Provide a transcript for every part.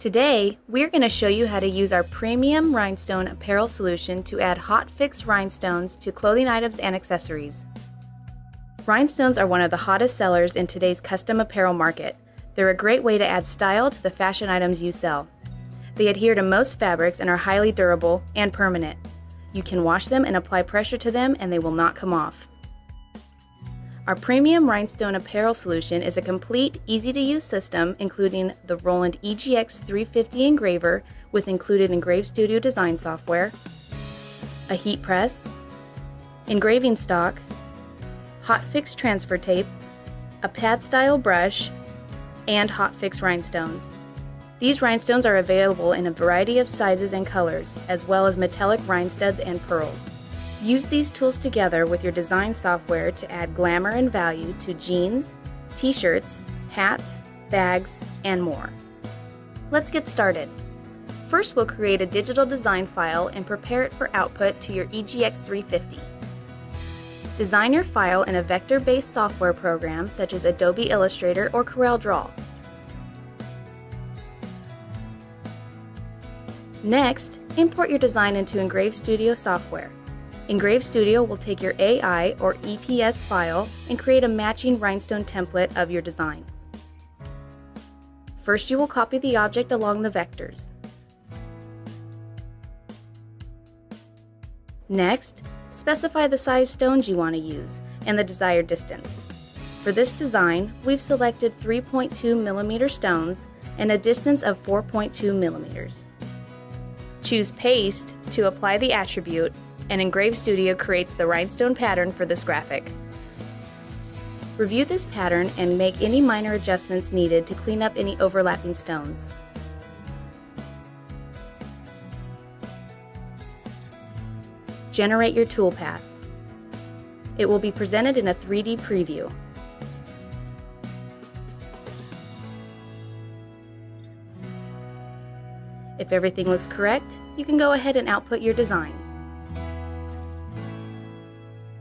Today, we're going to show you how to use our Premium Rhinestone Apparel Solution to add hot fix rhinestones to clothing items and accessories. Rhinestones are one of the hottest sellers in today's custom apparel market. They're a great way to add style to the fashion items you sell. They adhere to most fabrics and are highly durable and permanent. You can wash them and apply pressure to them and they will not come off. Our Premium Rhinestone Apparel Solution is a complete, easy-to-use system including the Roland EGX 350 engraver with included Engrave Studio design software, a heat press, engraving stock, hot fix transfer tape, a pad-style brush, and hot fix rhinestones. These rhinestones are available in a variety of sizes and colors, as well as metallic rhinestuds and pearls. Use these tools together with your design software to add glamour and value to jeans, t-shirts, hats, bags, and more. Let's get started. First, we'll create a digital design file and prepare it for output to your EGX 350. Design your file in a vector-based software program such as Adobe Illustrator or CorelDRAW. Next, import your design into Engrave Studio software. Engrave Studio will take your AI or EPS file and create a matching rhinestone template of your design. First, you will copy the object along the vectors. Next, specify the size stones you want to use and the desired distance. For this design, we've selected 3.2 mm stones and a distance of 4.2 mm. Choose Paste to apply the attribute, and Engrave Studio creates the rhinestone pattern for this graphic. Review this pattern and make any minor adjustments needed to clean up any overlapping stones. Generate your toolpath. It will be presented in a 3D preview. If everything looks correct, you can go ahead and output your design.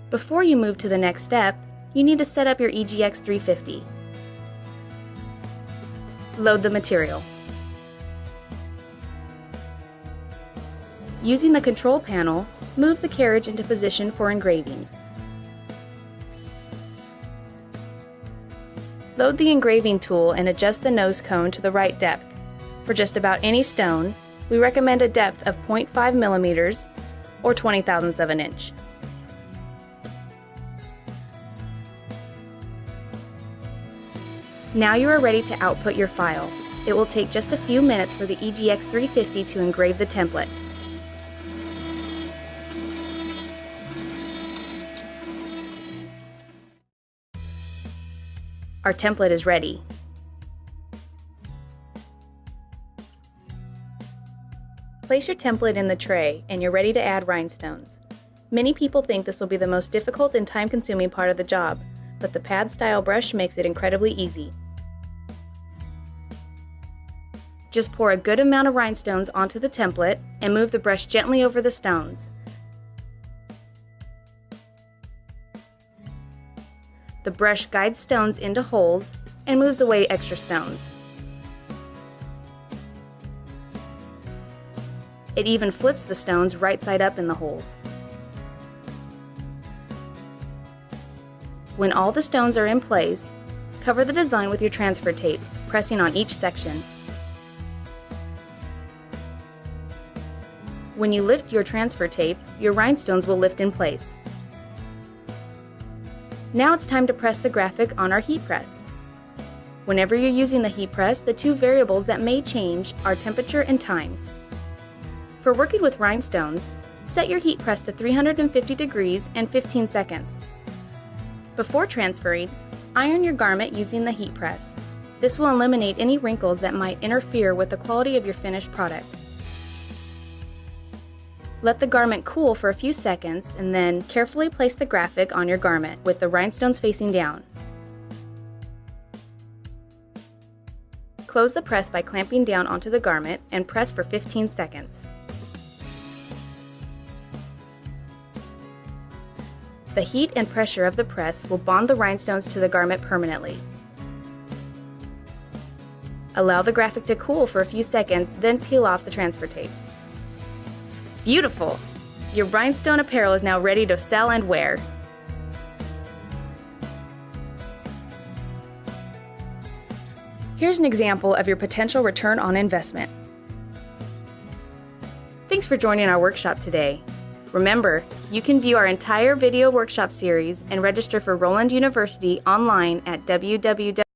Before you move to the next step, you need to set up your EGX 350. Load the material. Using the control panel, move the carriage into position for engraving. Load the engraving tool and adjust the nose cone to the right depth. For just about any stone, we recommend a depth of 0.5 mm or 20,000ths of an inch. Now you are ready to output your file. It will take just a few minutes for the EGX 350 to engrave the template. Our template is ready. Place your template in the tray and you're ready to add rhinestones. Many people think this will be the most difficult and time-consuming part of the job, but the pad-style brush makes it incredibly easy. Just pour a good amount of rhinestones onto the template and move the brush gently over the stones. The brush guides stones into holes and moves away extra stones. It even flips the stones right side up in the holes. When all the stones are in place, cover the design with your transfer tape, pressing on each section. When you lift your transfer tape, your rhinestones will lift in place. Now it's time to press the graphic on our heat press. Whenever you're using the heat press, the two variables that may change are temperature and time. For working with rhinestones, set your heat press to 350 degrees and 15 seconds. Before transferring, iron your garment using the heat press. This will eliminate any wrinkles that might interfere with the quality of your finished product. Let the garment cool for a few seconds and then carefully place the graphic on your garment with the rhinestones facing down. Close the press by clamping down onto the garment and press for 15 seconds. The heat and pressure of the press will bond the rhinestones to the garment permanently. Allow the graphic to cool for a few seconds, then peel off the transfer tape. Beautiful! Your rhinestone apparel is now ready to sell and wear. Here's an example of your potential return on investment. Thanks for joining our workshop today. Remember, you can view our entire video workshop series and register for Roland University online at www